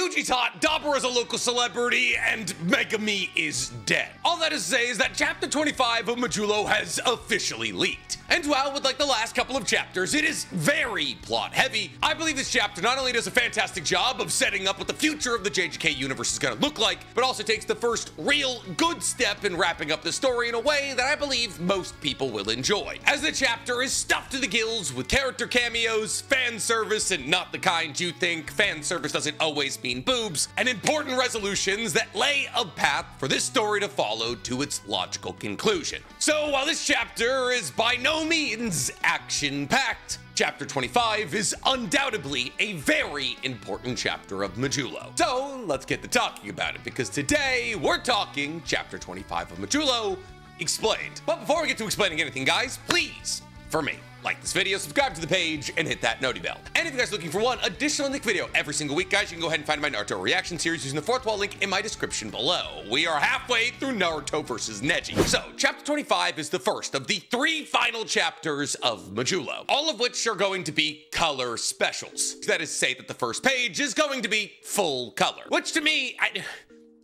Yuji's hot, Dabura's a local celebrity, and Megumi is dead. All that is to say is that chapter 25 of Majulo has officially leaked. And while with like the last couple of chapters, it is very plot heavy, I believe this chapter not only does a fantastic job of setting up what the future of the JJK universe is gonna look like, but also takes the first real good step in wrapping up the story in a way that I believe most people will enjoy. As the chapter is stuffed to the gills with character cameos, fan service, and not the kind you think fan service doesn't always mean boobs, and important resolutions that lay a path for this story to follow to its logical conclusion. So while this chapter is by no means action-packed, Chapter 25 is undoubtedly a very important chapter of Majulo. So let's get to talking about it, because today we're talking Chapter 25 of Majulo Explained. But before we get to explaining anything, guys, please, for me, like this video, subscribe to the page, and hit that noti bell. And if you guys are looking for one additional Nick video every single week, guys, you can go ahead and find my Naruto reaction series using the fourth wall link in my description below. We are halfway through Naruto versus Neji. So, chapter 25 is the first of the 3 final chapters of Majulo, all of which are going to be color specials. That is to say that the first page is going to be full color, which to me,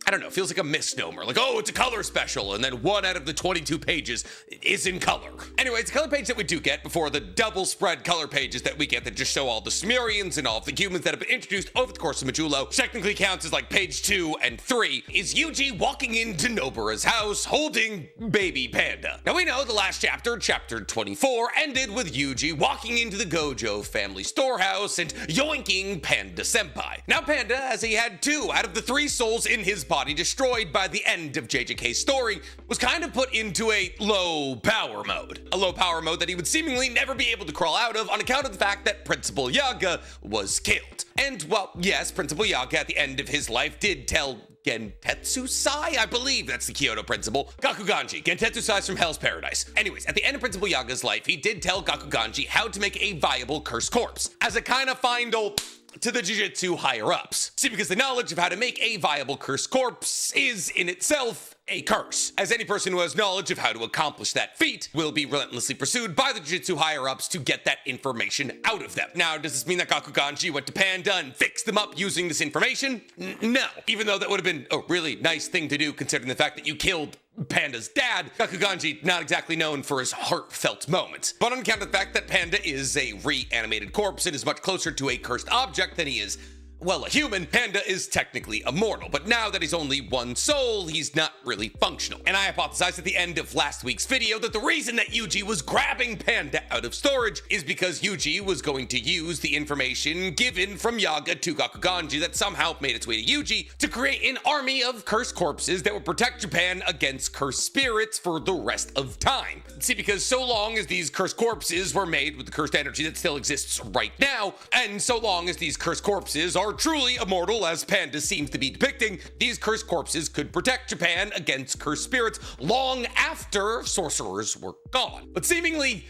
I don't know, feels like a misnomer. Like, oh, it's a color special, and then 1 out of the 22 pages is in color. Anyway, it's a color page that we do get before the double spread color pages that we get that just show all the Samrians and all of the humans that have been introduced over the course of Majulo. Technically counts as like page 2 and 3 is Yuji walking into Nobara's house holding baby Panda. Now we know the last chapter, chapter 24, ended with Yuji walking into the Gojo family storehouse and yoinking Panda senpai. Now Panda, as he had 2 out of the 3 souls in his body destroyed by the end of JJK's story, was kind of put into a low power mode. A low power mode that he would seemingly never be able to crawl out of on account of the fact that Principal Yaga was killed. And, well, yes, Principal Yaga at the end of his life did tell Gentetsu-sai, I believe that's the Kyoto principal. Gakuganji, Gentetsu-sai's from Hell's Paradise. Anyways, at the end of Principal Yaga's life, he did tell Gakuganji how to make a viable cursed corpse, as a kind of final to the Jujutsu higher-ups. See, because the knowledge of how to make a viable cursed corpse is, in itself, a curse, as any person who has knowledge of how to accomplish that feat will be relentlessly pursued by the Jujutsu higher-ups to get that information out of them. Now, does this mean that Gakuganji went to Panda and fixed them up using this information? No. Even though that would have been a really nice thing to do, considering the fact that you killed Panda's dad, Gakuganji not exactly known for his heartfelt moments. But on account of the fact that Panda is a reanimated corpse and is much closer to a cursed object than he is, well, a human, Panda is technically immortal, but now that he's only 1 soul, he's not really functional. And I hypothesized at the end of last week's video that the reason that Yuji was grabbing Panda out of storage is because Yuji was going to use the information given from Yaga to Gakuganji that somehow made its way to Yuji to create an army of cursed corpses that would protect Japan against cursed spirits for the rest of time. See, because so long as these cursed corpses were made with the cursed energy that still exists right now, and so long as these cursed corpses are truly immortal, as Panda seems to be depicting, these cursed corpses could protect Japan against cursed spirits long after sorcerers were gone. But seemingly,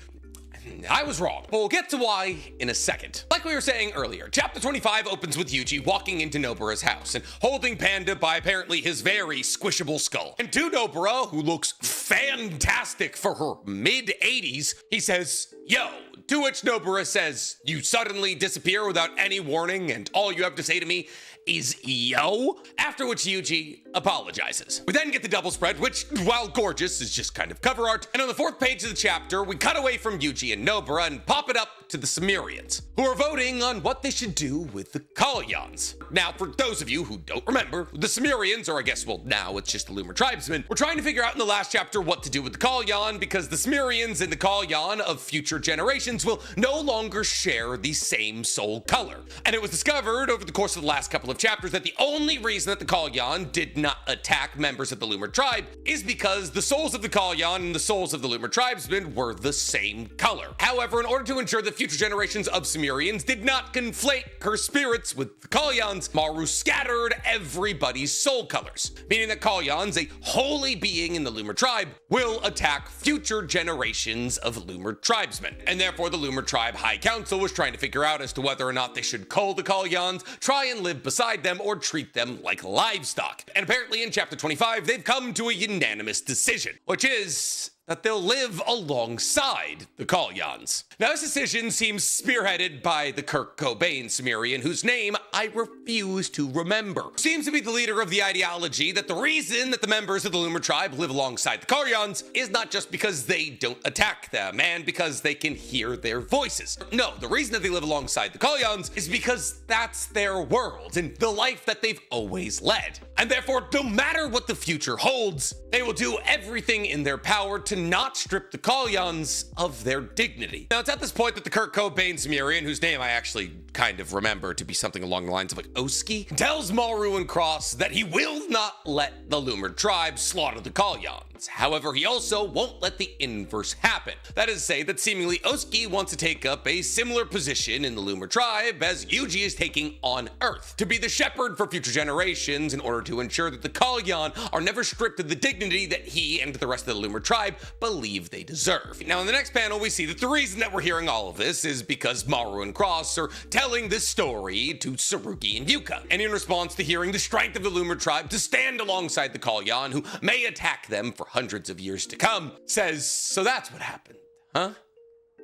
I was wrong. But we'll get to why in a second. Like we were saying earlier, chapter 25 opens with Yuji walking into Nobara's house and holding Panda by apparently his very squishable skull. And to Nobara, who looks fantastic for her mid-80s, he says, "Yo," to which Nobara says, "You suddenly disappear without any warning, and all you have to say to me is yo?" After which Yuji apologizes. We then get the double spread, which, while gorgeous, is just kind of cover art. And on the 4th page of the chapter, we cut away from Yuji and Nobara and pop it up to the Samrians, who are voting on what they should do with the Kalyans. Now, for those of you who don't remember, the Samrians, or I guess, well, now it's just the Lunar Tribesmen, were trying to figure out in the last chapter what to do with the Kalyan, because the Samrians and the Kalyan of future generations will no longer share the same soul color. And it was discovered over the course of the last couple of chapters that the only reason that the Kalyan did not attack members of the Lunar Tribe is because the souls of the Kalyan and the souls of the Lunar Tribesmen were the same color. However, in order to ensure that future generations of Samrians did not conflate cursed spirits with the Kalyans, Maru scattered everybody's soul colors, meaning that Kalyans, a holy being in the Lunar Tribe, will attack future generations of Lunar Tribesmen. And therefore, the Lunar Tribe High Council was trying to figure out as to whether or not they should cull the Kalyans, try and live beside them, or treat them like livestock. And apparently in chapter 25, they've come to a unanimous decision, which is that they'll live alongside the Kalyans. Now, this decision seems spearheaded by the Kurt Cobain Samrian, whose name I refuse to remember. Seems to be the leader of the ideology that the reason that the members of the Luma tribe live alongside the Kalyans is not just because they don't attack them and because they can hear their voices. No, the reason that they live alongside the Kalyans is because that's their world and the life that they've always led. And therefore, no matter what the future holds, they will do everything in their power to not strip the Kalyans of their dignity. Now, it's at this point that the Kurt Cobain Samrian, whose name I actually kind of remember to be something along the lines of like Oski, tells Maru and Cross that he will not let the Luma tribe slaughter the Kalyans. However, he also won't let the inverse happen. That is to say that seemingly Oski wants to take up a similar position in the Luma tribe as Yuji is taking on Earth, to be the shepherd for future generations in order to ensure that the Kalyan are never stripped of the dignity that he and the rest of the Luma tribe believe they deserve. Now, in the next panel, we see that the reason that we're hearing all of this is because Maru and Cross are telling this story to Sugi and Yuka, and in response to hearing the strength of the Luma tribe to stand alongside the Kalyan, who may attack them for hundreds of years to come, says, "So that's what happened, huh?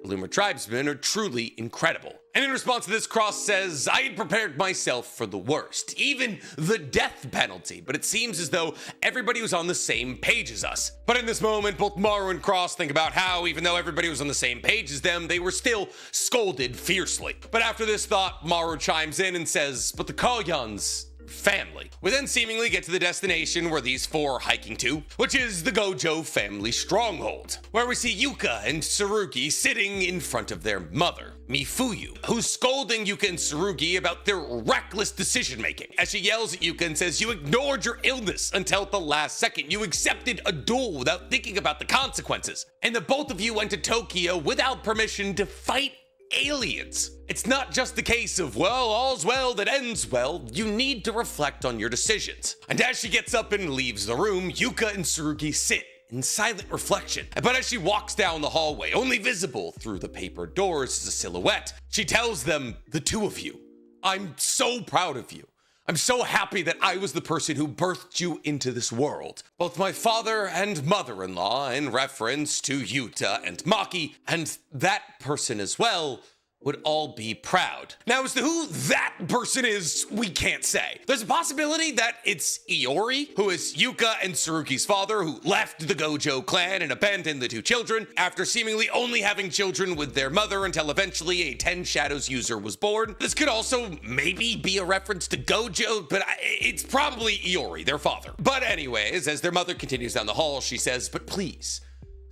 The Luma tribesmen are truly incredible." And in response to this, Cross says, "I had prepared myself for the worst, even the death penalty, but it seems as though everybody was on the same page as us." But in this moment, both Maru and Cross think about how, even though everybody was on the same page as them, they were still scolded fiercely. But after this thought, Maru chimes in and says, "But the Kalyans, family." We then seemingly get to the destination where these four are hiking to, which is the Gojo family stronghold, where we see Yuka and Tsurugi sitting in front of their mother, Mifuyu, who's scolding Yuka and Tsurugi about their reckless decision-making, as she yells at Yuka and says, "You ignored your illness until the last second. You accepted a duel without thinking about the consequences, and the both of you went to Tokyo without permission to fight aliens. It's not just the case of, well, all's well that ends well. You need to reflect on your decisions." And as she gets up and leaves the room, Yuka and Tsurugi sit in silent reflection. But as she walks down the hallway, only visible through the paper doors as a silhouette, she tells them, "The two of you, I'm so proud of you. I'm so happy that I was the person who birthed you into this world. Both my father and mother-in-law," in reference to Yuta and Maki, "and that person as well would all be proud." Now, as to who that person is, we can't say. There's a possibility that it's Iori, who is Yuka and Tsurugi's father, who left the Gojo clan and abandoned the two children after seemingly only having children with their mother until eventually a 10 Shadows user was born. This could also maybe be a reference to Gojo, but it's probably Iori, their father. But anyways, as their mother continues down the hall, she says, "But please,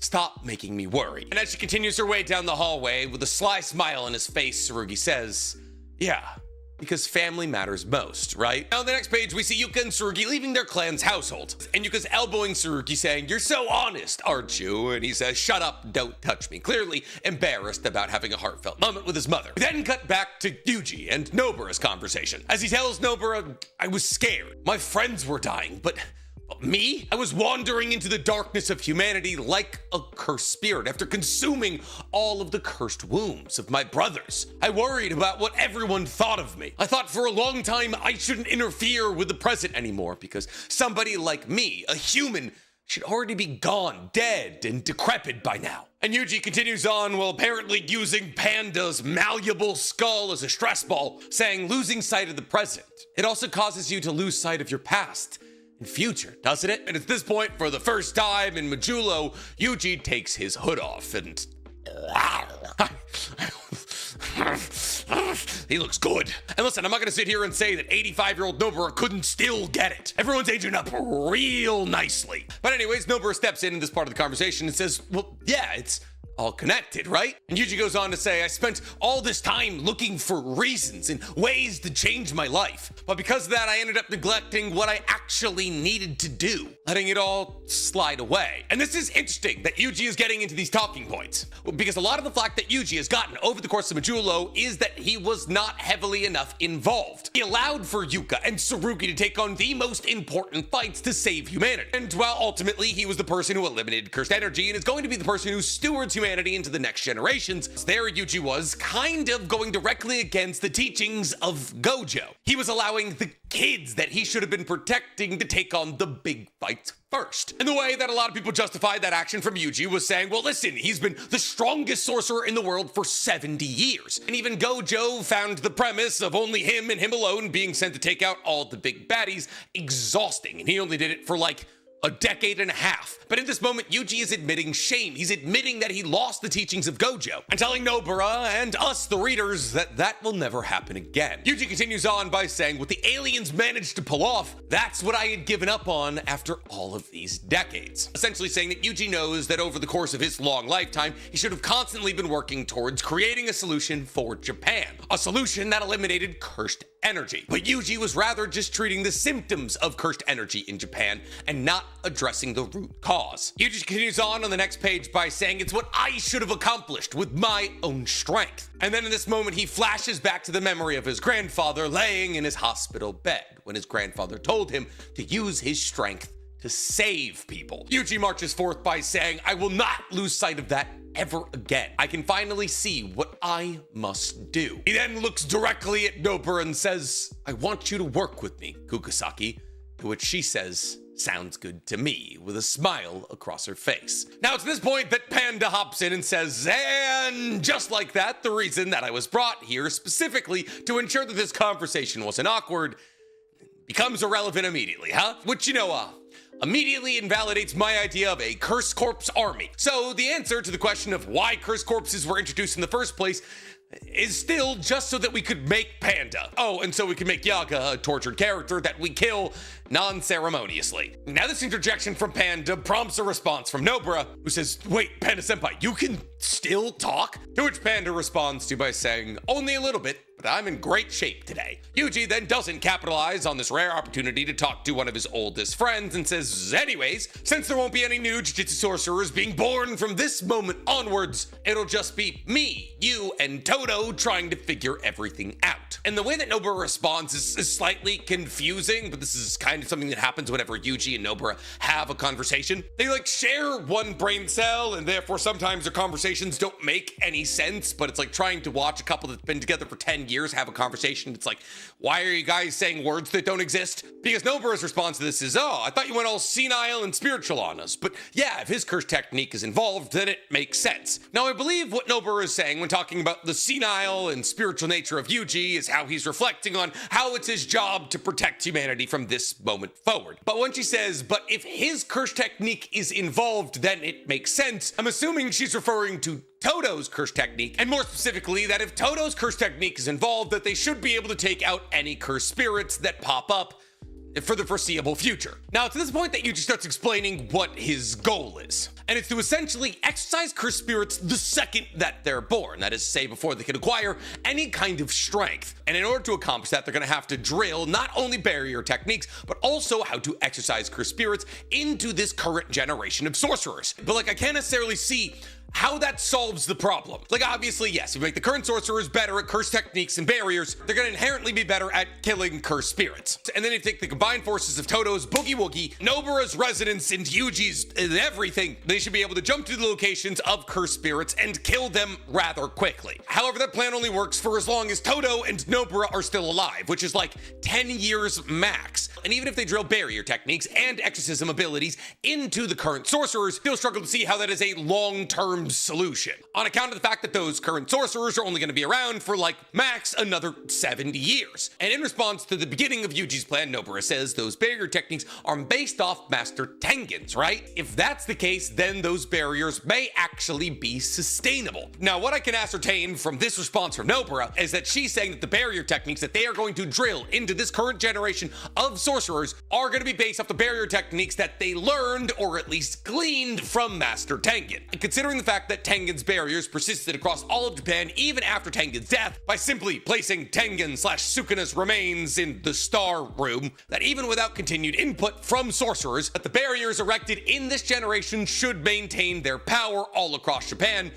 stop making me worry." And as she continues her way down the hallway with a sly smile on his face, Tsurugi says, "Yeah, because family matters most, right?" Now on the next page, we see Yuka and Tsurugi leaving their clan's household. And Yuka's elbowing Tsurugi saying, "You're so honest, aren't you?" And he says, "Shut up, don't touch me," clearly embarrassed about having a heartfelt moment with his mother. We then cut back to Yuji and Nobura's conversation. As he tells Nobura, "I was scared. My friends were dying, but me? I was wandering into the darkness of humanity like a cursed spirit after consuming all of the cursed wombs of my brothers. I worried about what everyone thought of me. I thought for a long time I shouldn't interfere with the present anymore because somebody like me, a human, should already be gone, dead, and decrepit by now." And Yuji continues on while apparently using Panda's malleable skull as a stress ball, saying, "Losing sight of the present, it also causes you to lose sight of your past and future, doesn't it?" And at this point, for the first time in Majulo, Yuji takes his hood off and he looks good. And listen, I'm not gonna sit here and say that 85-year-old Nobura couldn't still get it. Everyone's aging up real nicely. But anyways, Nobura steps in this part of the conversation and says, "Well, yeah, it's all connected, right?" And Yuji goes on to say, "I spent all this time looking for reasons and ways to change my life. But because of that, I ended up neglecting what I actually needed to do, letting it all slide away." And this is interesting that Yuji is getting into these talking points, because a lot of the flack that Yuji has gotten over the course of Majulo is that he was not heavily enough involved. He allowed for Yuka and Tsurugi to take on the most important fights to save humanity. And while ultimately he was the person who eliminated cursed energy and is going to be the person who stewards humanity humanity into the next generations. There Yuji was kind of going directly against the teachings of Gojo. He was allowing the kids that he should have been protecting to take on the big fights first. And the way that a lot of people justified that action from Yuji was saying, well, listen, he's been the strongest sorcerer in the world for 70 years. And even Gojo found the premise of only him and him alone being sent to take out all the big baddies exhausting. And he only did it for like a decade and a half. But in this moment, Yuji is admitting shame. He's admitting that he lost the teachings of Gojo and telling Nobara and us, the readers, that that will never happen again. Yuji continues on by saying, what the aliens managed to pull off, that's what I had given up on after all of these decades. Essentially saying that Yuji knows that over the course of his long lifetime, he should have constantly been working towards creating a solution for Japan. A solution that eliminated cursed energy. But Yuji was rather just treating the symptoms of cursed energy in Japan and not addressing the root cause. Yuji continues on the next page by saying, it's what I should have accomplished with my own strength. And then in this moment, he flashes back to the memory of his grandfather laying in his hospital bed when his grandfather told him to use his strength to save people. Yuji marches forth by saying, I will not lose sight of that ever again. I can finally see what I must do. He then looks directly at Nobara and says, I want you to work with me, Kukusaki, to which she says, sounds good to me, with a smile across her face. Now it's this point that Panda hops in and says, and just like that, the reason that I was brought here specifically to ensure that this conversation wasn't awkward becomes irrelevant immediately, huh? Which, immediately invalidates my idea of a Curse Corpse army. So the answer to the question of why Curse Corpses were introduced in the first place is still just so that we could make Panda. Oh, and so we could make Yaga a tortured character that we kill non-ceremoniously. Now this interjection from Panda prompts a response from Nobara, who says, wait, Panda Senpai, you can still talk? To which Panda responds to by saying, only a little bit, but I'm in great shape today. Yuji then doesn't capitalize on this rare opportunity to talk to one of his oldest friends and says, anyways, since there won't be any new Jujutsu sorcerers being born from this moment onwards, it'll just be me, you, and Toto trying to figure everything out. And the way that Nobara responds is slightly confusing, but this is kind of something that happens whenever Yuji and Nobara have a conversation. They share one brain cell, and therefore sometimes their conversations don't make any sense, but it's like trying to watch a couple that's been together for 10 years have a conversation. It's like, why are you guys saying words that don't exist? Because Nobara's response to this is, oh, I thought you went all senile and spiritual on us. But yeah, if his curse technique is involved, then it makes sense. Now, I believe what Nobara is saying when talking about the senile and spiritual nature of Yuji is how he's reflecting on how it's his job to protect humanity from this moment forward. But when she says, but if his curse technique is involved, then it makes sense, I'm assuming she's referring to Toto's curse technique, and more specifically that if Toto's curse technique is involved, that they should be able to take out any cursed spirits that pop up for the foreseeable future. Now, it's at this point that Yuji starts explaining what his goal is. And it's to essentially exercise cursed spirits the second that they're born. That is to say, before they can acquire any kind of strength. And in order to accomplish that, they're gonna have to drill not only barrier techniques, but also how to exercise cursed spirits into this current generation of sorcerers. But I can't necessarily see how that solves the problem. Obviously, yes, if you make the current sorcerers better at curse techniques and barriers, they're gonna inherently be better at killing cursed spirits. And then if you take the combined forces of Toto's Boogie Woogie, Nobara's resonance, and Yuji's and everything, they should be able to jump to the locations of cursed spirits and kill them rather quickly. However, that plan only works for as long as Toto and Nobara are still alive, which is 10 years max. And even if they drill barrier techniques and exorcism abilities into the current sorcerers, still struggle to see how that is a long-term solution, on account of the fact that those current sorcerers are only going to be around for max another 70 years. And in response to the beginning of Yuji's plan, Nobara says those barrier techniques are based off Master Tengen's, right? If that's the case, then those barriers may actually be sustainable. Now, what I can ascertain from this response from Nobara is that she's saying that the barrier techniques that they are going to drill into this current generation of sorcerers are going to be based off the barrier techniques that they learned or at least gleaned from Master Tengen. And considering the fact that Tengen's barriers persisted across all of Japan even after Tengen's death by simply placing Tengen/Sukuna's remains in the Star Room, that even without continued input from sorcerers, that the barriers erected in this generation should maintain their power all across Japan,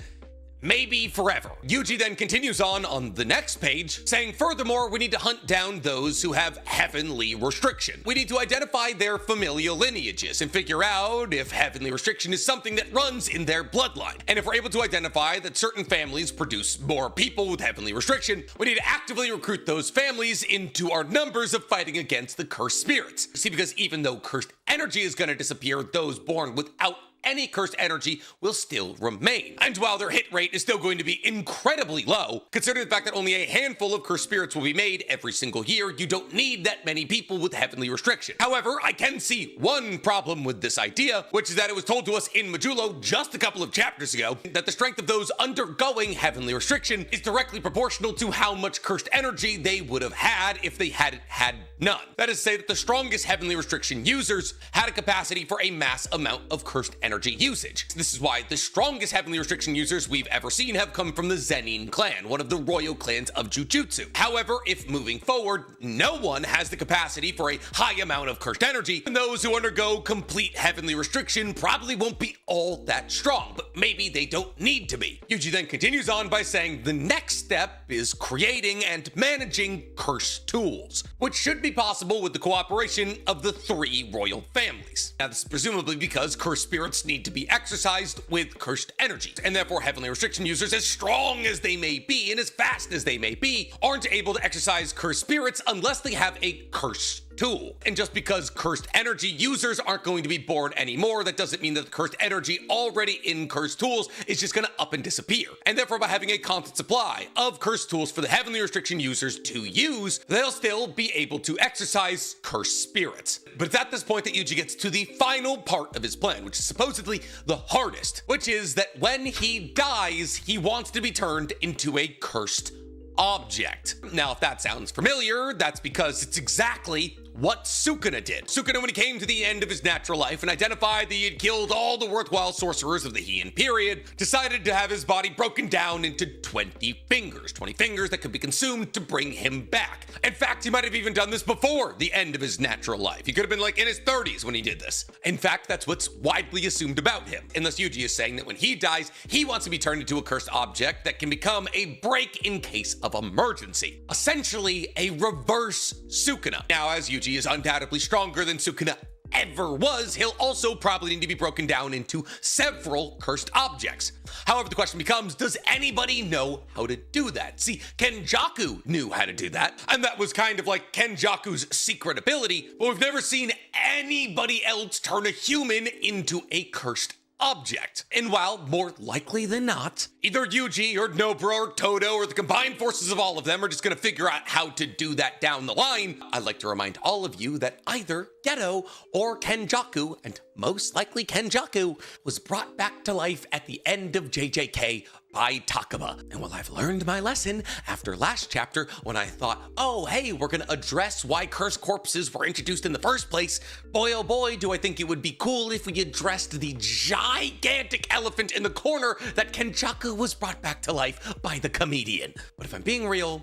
maybe forever. Yuji then continues on the next page, saying, furthermore, we need to hunt down those who have heavenly restriction. We need to identify their familial lineages and figure out if heavenly restriction is something that runs in their bloodline. And if we're able to identify that certain families produce more people with heavenly restriction, we need to actively recruit those families into our numbers of fighting against the cursed spirits. See, because even though cursed energy is going to disappear, those born without any cursed energy will still remain. And while their hit rate is still going to be incredibly low, considering the fact that only a handful of cursed spirits will be made every single year, you don't need that many people with heavenly restriction. However, I can see one problem with this idea, which is that it was told to us in Majulo just a couple of chapters ago that the strength of those undergoing heavenly restriction is directly proportional to how much cursed energy they would have had if they hadn't had none. That is to say that the strongest heavenly restriction users had a capacity for a mass amount of cursed energy usage. This is why the strongest heavenly restriction users we've ever seen have come from the Zenin clan, one of the royal clans of Jujutsu. However, if moving forward, no one has the capacity for a high amount of cursed energy, and those who undergo complete heavenly restriction probably won't be all that strong, but maybe they don't need to be. Yuji then continues on by saying the next step is creating and managing cursed tools, which should be possible with the cooperation of the 3 royal families. Now, this is presumably because cursed spirits need to be exercised with cursed energy, and therefore heavenly restriction users, as strong as they may be and as fast as they may be, aren't able to exercise cursed spirits unless they have a cursed tool. And just because cursed energy users aren't going to be born anymore, that doesn't mean that the cursed energy already in cursed tools is just going to up and disappear. And therefore, by having a constant supply of cursed tools for the heavenly restriction users to use, they'll still be able to exercise cursed spirits. But it's at this point that Yuji gets to the final part of his plan, which is supposedly the hardest, which is that when he dies, he wants to be turned into a cursed object. Now, if that sounds familiar, that's because it's exactly what Sukuna did. Sukuna, when he came to the end of his natural life and identified that he had killed all the worthwhile sorcerers of the Heian period, decided to have his body broken down into 20 fingers that could be consumed to bring him back. In fact, he might have even done this before the end of his natural life. He could have been like in his 30s when he did this. In fact, that's what's widely assumed about him, unless Yuji is saying that when he dies, he wants to be turned into a cursed object that can become a break in case of emergency. Essentially, a reverse Sukuna. Now, as Yuji is undoubtedly stronger than Sukuna ever was, he'll also probably need to be broken down into several cursed objects. However, the question becomes, does anybody know how to do that? See, Kenjaku knew how to do that, and that was kind of like Kenjaku's secret ability, but we've never seen anybody else turn a human into a cursed object. And while more likely than not, either Yuji or Nobara or Todo or the combined forces of all of them are just going to figure out how to do that down the line, I'd like to remind all of you that either Geto or Kenjaku, and most likely Kenjaku, was brought back to life at the end of JJK by Takaba. And while I've learned my lesson after last chapter, when I thought, oh hey, we're gonna address why cursed corpses were introduced in the first place, boy oh boy, do I think it would be cool if we addressed the gigantic elephant in the corner that Kenjaku was brought back to life by the comedian. But if I'm being real,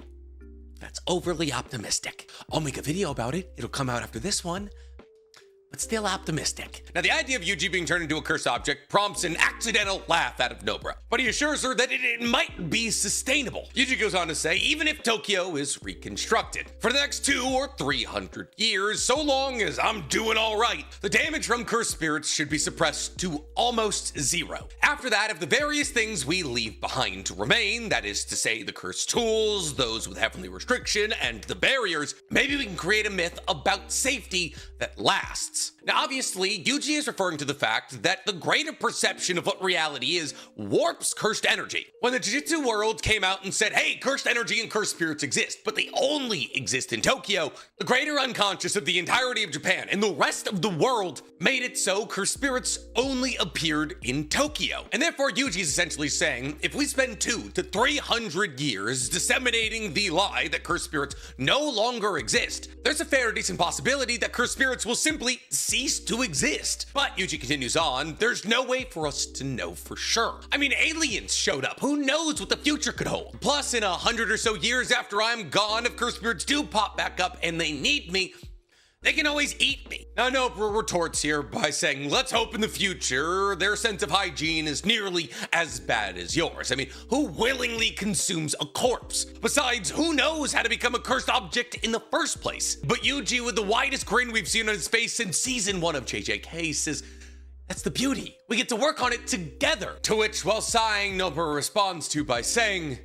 that's overly optimistic. I'll make a video about it. It'll come out after this one, but still optimistic. Now, the idea of Yuji being turned into a cursed object prompts an accidental laugh out of Nobara, but he assures her that it might be sustainable. Yuji goes on to say, even if Tokyo is reconstructed for the next 200 or 300 years, so long as I'm doing all right, the damage from cursed spirits should be suppressed to almost zero. After that, if the various things we leave behind remain, that is to say the cursed tools, those with heavenly restriction, and the barriers, maybe we can create a myth about safety that lasts. Now, obviously, Yuji is referring to the fact that the greater perception of what reality is warps cursed energy. When the Jujutsu world came out and said, hey, cursed energy and cursed spirits exist, but they only exist in Tokyo, the greater unconscious of the entirety of Japan and the rest of the world made it so cursed spirits only appeared in Tokyo. And therefore, Yuji is essentially saying, if we spend 200 to 300 years disseminating the lie that cursed spirits no longer exist, there's a fair decent possibility that cursed spirits will simply cease to exist. But Yuji continues on, there's no way for us to know for sure. I mean, aliens showed up. Who knows what the future could hold? Plus, in 100 or so years after I'm gone, if cursed spirits do pop back up and they need me, they can always eat me. Now, Nobara retorts here by saying, let's hope in the future their sense of hygiene is nearly as bad as yours. I mean, who willingly consumes a corpse? Besides, who knows how to become a cursed object in the first place? But Yuji, with the widest grin we've seen on his face since season 1 of JJK, says, that's the beauty. We get to work on it together. To which, while sighing, Nobara responds to by saying,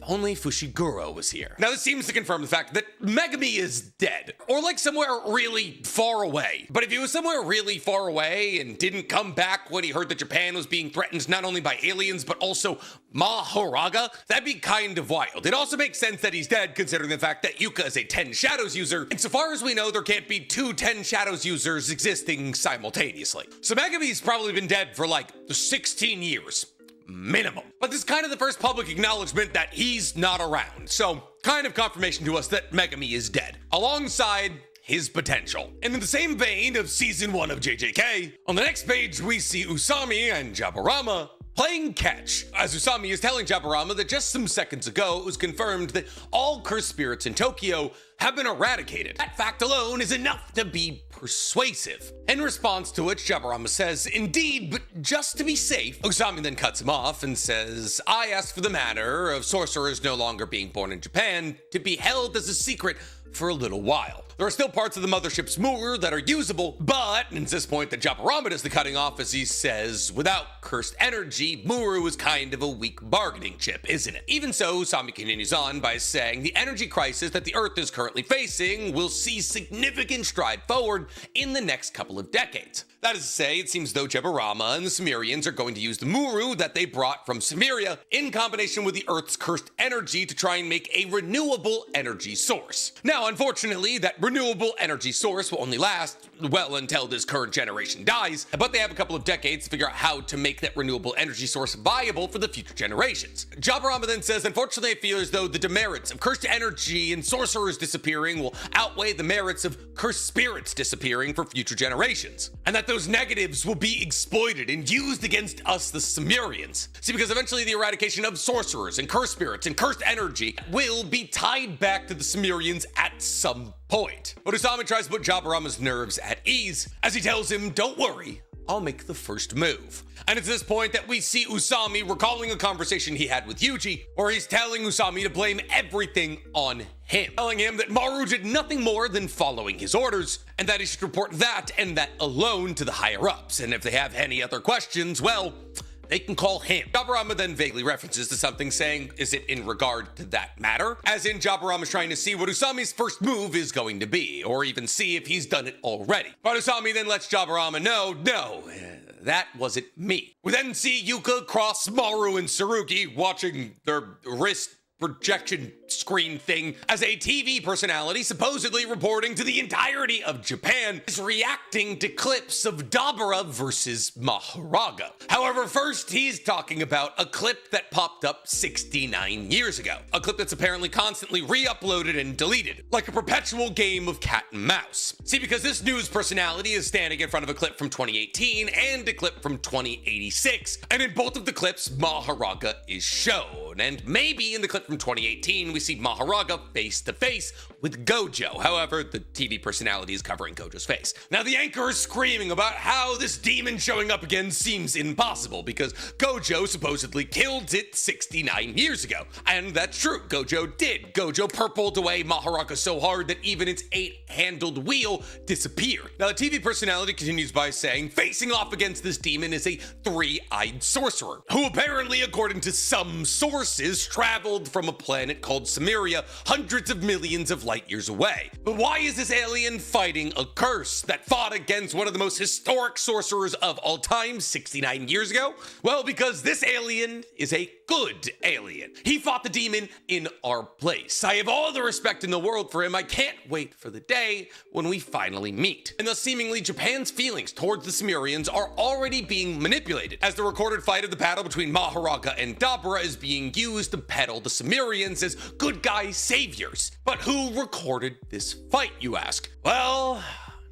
if only Fushiguro was here. Now, this seems to confirm the fact that Megumi is dead, or like somewhere really far away. But if he was somewhere really far away and didn't come back when he heard that Japan was being threatened not only by aliens, but also Mahoraga, that'd be kind of wild. It also makes sense that he's dead, considering the fact that Yuka is a 10 Shadows user, and so far as we know, there can't be 2 10 Shadows users existing simultaneously. So Megumi's probably been dead for like 16 years. Minimum. But this is kind of the first public acknowledgement that he's not around, so kind of confirmation to us that Megumi is dead, alongside his potential. And in the same vein of season 1 of JJK, on the next page we see Usami and Jaburama playing catch, as Usami is telling Jaburama that just some seconds ago it was confirmed that all cursed spirits in Tokyo have been eradicated. That fact alone is enough to be persuasive. In response to which, Jaburama says, indeed, but just to be safe. Usami then cuts him off and says, I asked for the matter of sorcerers no longer being born in Japan to be held as a secret for a little while. There are still parts of the mothership's Muru that are usable, but, and it's this point that Jaburama does the cutting off as he says, without cursed energy, Muru is kind of a weak bargaining chip, isn't it? Even so, Usami continues on by saying, the energy crisis that the Earth is currently facing will see significant stride forward in the next couple of decades. That is to say, it seems though Jaburama and the Samrians are going to use the Muru that they brought from Samaria in combination with the Earth's cursed energy to try and make a renewable energy source. Now, unfortunately, that renewable energy source will only last, well, until this current generation dies, but they have a couple of decades to figure out how to make that renewable energy source viable for the future generations. Jaburama then says, unfortunately, I feel as though the demerits of cursed energy and sorcerers disappearing will outweigh the merits of cursed spirits disappearing for future generations, and that those negatives will be exploited and used against us, the Samrians. See, because eventually the eradication of sorcerers and cursed spirits and cursed energy will be tied back to the Samrians at some point. But Usami tries to put Jaburama's nerves at ease as he tells him, don't worry, I'll make the first move. And it's this point that we see Usami recalling a conversation he had with Yuji, where he's telling Usami to blame everything on him, telling him that Maru did nothing more than following his orders, and that he should report that and that alone to the higher-ups, and if they have any other questions, well, they can call him. Jaburama then vaguely references to something saying, is it in regard to that matter? As in, Jaburama's trying to see what Usami's first move is going to be, or even see if he's done it already. But Usami then lets Jaburama know, no, that wasn't me. We then see Yuka cross Maru and Tsurugi watching their wrist projection screen thing as a TV personality supposedly reporting to the entirety of Japan is reacting to clips of Dabura versus Mahoraga. However, first he's talking about a clip that popped up 69 years ago. A clip that's apparently constantly re-uploaded and deleted, like a perpetual game of cat and mouse. See, because this news personality is standing in front of a clip from 2018 and a clip from 2086, and in both of the clips, Mahoraga is shown, and maybe in the clip from 2018, we see Mahoraga face to face with Gojo. However, the TV personality is covering Gojo's face. Now, the anchor is screaming about how this demon showing up again seems impossible because Gojo supposedly killed it 69 years ago. And that's true, Gojo did. Gojo purpled away Mahoraga so hard that even its 8-handled wheel disappeared. Now, the TV personality continues by saying, facing off against this demon is a 3-eyed sorcerer, who apparently, according to some sources, traveled from a planet called Samaria hundreds of millions of light years away. But why is this alien fighting a curse that fought against one of the most historic sorcerers of all time 69 years ago? Well, because this alien is a good alien. He fought the demon in our place. I have all the respect in the world for him. I can't wait for the day when we finally meet. And thus seemingly Japan's feelings towards the Samrians are already being manipulated, as the recorded fight of the battle between Mahoraga and Dabura is being used to peddle the Samrians as good guy saviors. But who recorded this fight, you ask? Well,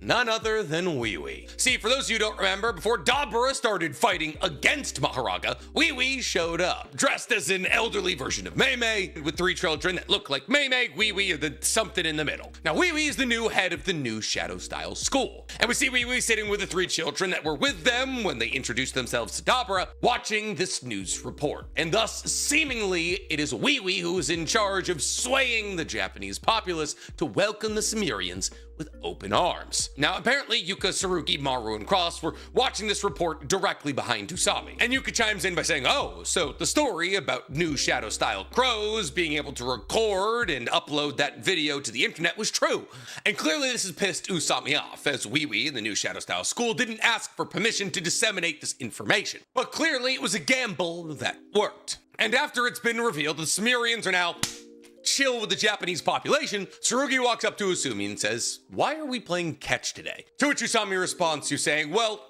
none other than Wee. See, for those of you who don't remember, before Dabura started fighting against Maharaga, Wee showed up, dressed as an elderly version of Mei with 3 children that look like Mei, Wee, and then something in the middle. Now, Wee is the new head of the new Shadow-style school, and we see Wee sitting with the 3 children that were with them when they introduced themselves to Dabura, watching this news report. And thus, seemingly, it is Wee who is in charge of swaying the Japanese populace to welcome the Samrians with open arms. Now, apparently, Yuka, Tsurugi, Maru, and Cross were watching this report directly behind Usami. And Yuka chimes in by saying, oh, so the story about new Shadow-style crows being able to record and upload that video to the internet was true. And clearly this has pissed Usami off, as Wee in the new Shadow-style school didn't ask for permission to disseminate this information. But clearly it was a gamble that worked. And after it's been revealed, the Samrians are now chill with the Japanese population, Tsurugi walks up to Usumi and says, why are we playing catch today? To which Usami responds to saying, well,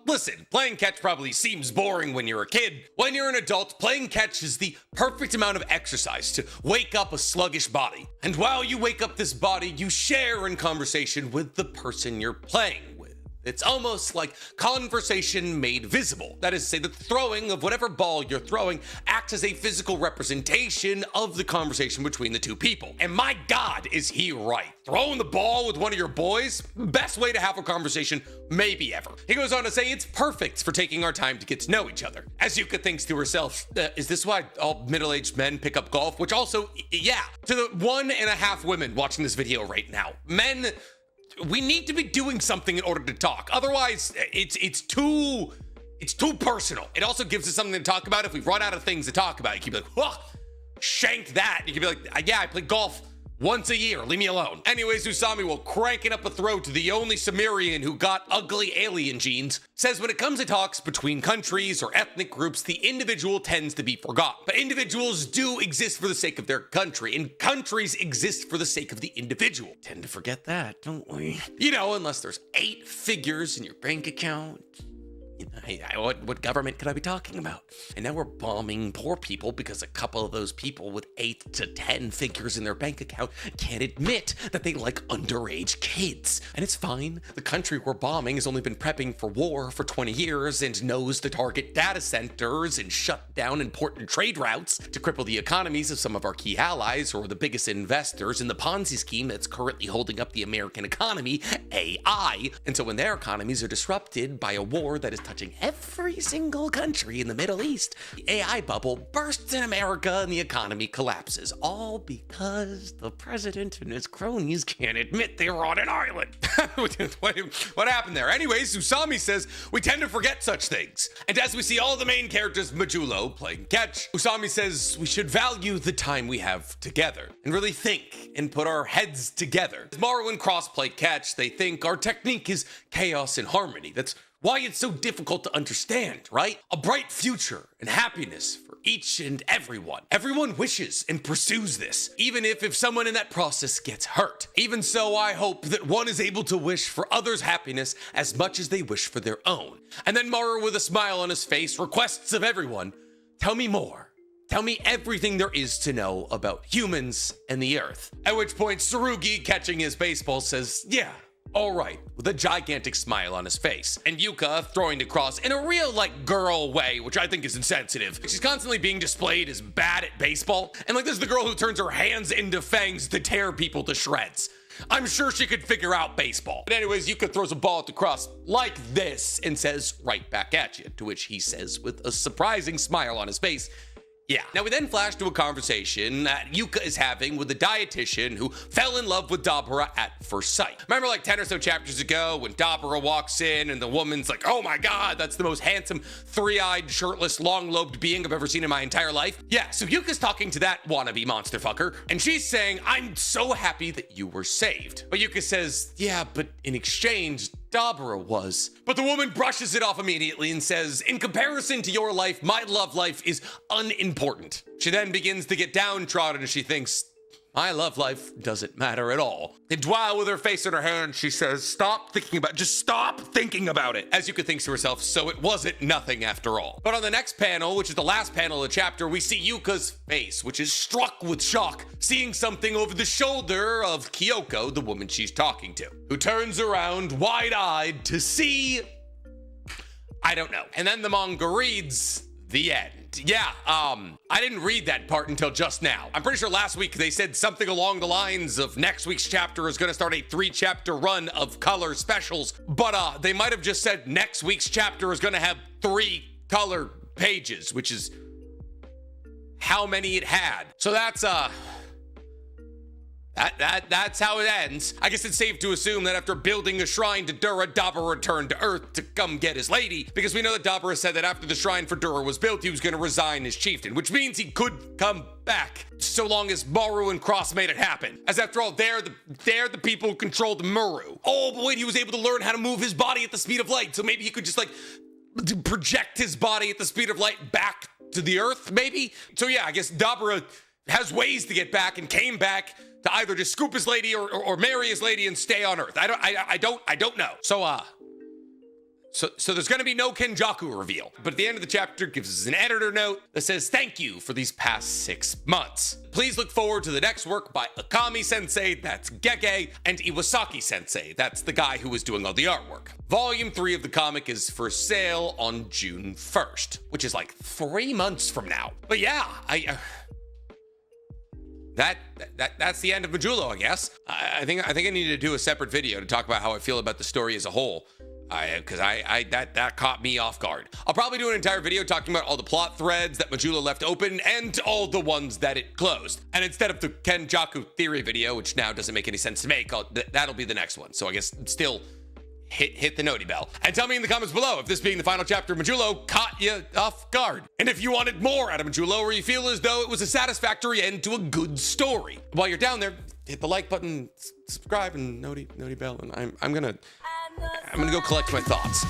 listen, playing catch probably seems boring when you're a kid. When you're an adult, playing catch is the perfect amount of exercise to wake up a sluggish body. And while you wake up this body, you share in conversation with the person you're playing with. It's almost like conversation made visible. That is to say, the throwing of whatever ball you're throwing acts as a physical representation of the conversation between the 2 people. And my God, is he right. Throwing the ball with one of your boys, best way to have a conversation maybe ever. He goes on to say it's perfect for taking our time to get to know each other. As Yuka thinks to herself, is this why all middle-aged men pick up golf? Which also, yeah, to the 1.5 women watching this video right now, men, we need to be doing something in order to talk. Otherwise, it's too personal. It also gives us something to talk about. If we run out of things to talk about, you can be like, whoa, shank that. You can be like, yeah, I play golf once a year, leave me alone. Anyways, Usami, will cranking up a throw to the only Samrian who got ugly alien genes, says when it comes to talks between countries or ethnic groups, the individual tends to be forgotten. But individuals do exist for the sake of their country, and countries exist for the sake of the individual. Tend to forget that, don't we? You know, unless there's 8 figures in your bank account. What government could I be talking about? And now we're bombing poor people because a couple of those people with 8 to 10 figures in their bank account can't admit that they like underage kids. And it's fine. The country we're bombing has only been prepping for war for 20 years and knows to target data centers and shut down important trade routes to cripple the economies of some of our key allies who are the biggest investors in the Ponzi scheme that's currently holding up the American economy, AI. And so when their economies are disrupted by a war that is touching every single country in the Middle East, the AI bubble bursts in America and the economy collapses, all because the president and his cronies can't admit they were on an island. What happened there? Anyways, Usami says we tend to forget such things. And as we see all the main characters Majulo playing catch, Usami says we should value the time we have together and really think and put our heads together. As Maru and Cross play catch, they think our technique is chaos and harmony. That's why it's so difficult to understand, right? A bright future and happiness for each and everyone. Everyone wishes and pursues this, even if someone in that process gets hurt. Even so, I hope that one is able to wish for others' happiness as much as they wish for their own. And then Maru, with a smile on his face, requests of everyone, tell me more. Tell me everything there is to know about humans and the Earth. At which point, Tsurugi, catching his baseball, says, yeah, all right, with a gigantic smile on his face. And Yuka throwing the cross in a real, girl way, which I think is insensitive. She's constantly being displayed as bad at baseball. And this is the girl who turns her hands into fangs to tear people to shreds. I'm sure she could figure out baseball. But anyways, Yuka throws a ball at the cross like this and says, right back at you. To which he says, with a surprising smile on his face, yeah. Now we then flash to a conversation that Yuka is having with a dietitian who fell in love with Dabura at first sight. Remember 10 or so chapters ago when Dabura walks in and the woman's like, oh my God, that's the most handsome, 3-eyed, shirtless, long-lobed being I've ever seen in my entire life? Yeah, so Yuka's talking to that wannabe monster fucker, and she's saying, I'm so happy that you were saved. But Yuka says, yeah, but in exchange, Dabura was. But the woman brushes it off immediately and says, in comparison to your life, my love life is unimportant. She then begins to get downtrodden as she thinks, My love life doesn't matter at all. And while with her face in her hand, she says, just stop thinking about it. As Yuka thinks to herself, so it wasn't nothing after all. But on the next panel, which is the last panel of the chapter, we see Yuka's face, which is struck with shock, seeing something over the shoulder of Kyoko, the woman she's talking to, who turns around wide-eyed to see, I don't know. And then the manga reads, the end. Yeah, I didn't read that part until just now. I'm pretty sure last week they said something along the lines of next week's chapter is gonna start a 3-chapter run of color specials, but they might have just said next week's chapter is gonna have 3 color pages, which is how many it had. So that's that's how it ends. I guess it's safe to assume that after building a shrine to Dura, Dabura returned to Earth to come get his lady, because we know that Dabura said that after the shrine for Dura was built, he was going to resign as chieftain, which means he could come back so long as Maru and Cross made it happen. As after all, they're the people who controlled Muru. Oh, but wait, he was able to learn how to move his body at the speed of light, so maybe he could just like project his body at the speed of light back to the Earth, maybe? So yeah, I guess Dabura has ways to get back and came back to either just scoop his lady or marry his lady and stay on Earth. I don't know. So there's gonna be no Kenjaku reveal. But at the end of the chapter gives us an editor note that says, thank you for these past 6 months. Please look forward to the next work by Akami Sensei, that's Gege, and Iwasaki Sensei, that's the guy who was doing all the artwork. Volume 3 of the comic is for sale on June 1st, which is like 3 months from now. But yeah, That's the end of Majulo, I guess. I think I need to do a separate video to talk about how I feel about the story as a whole, because that caught me off guard. I'll probably do an entire video talking about all the plot threads that Majulo left open and all the ones that it closed. And instead of the Kenjaku theory video, which now doesn't make any sense to make, that'll be the next one. So I guess still hit the noti bell. And tell me in the comments below if this being the final chapter of Majulo caught you off guard. And if you wanted more out of Majulo, or you feel as though it was a satisfactory end to a good story. While you're down there, hit the like button, subscribe, and noti bell, and I'm gonna go collect my thoughts.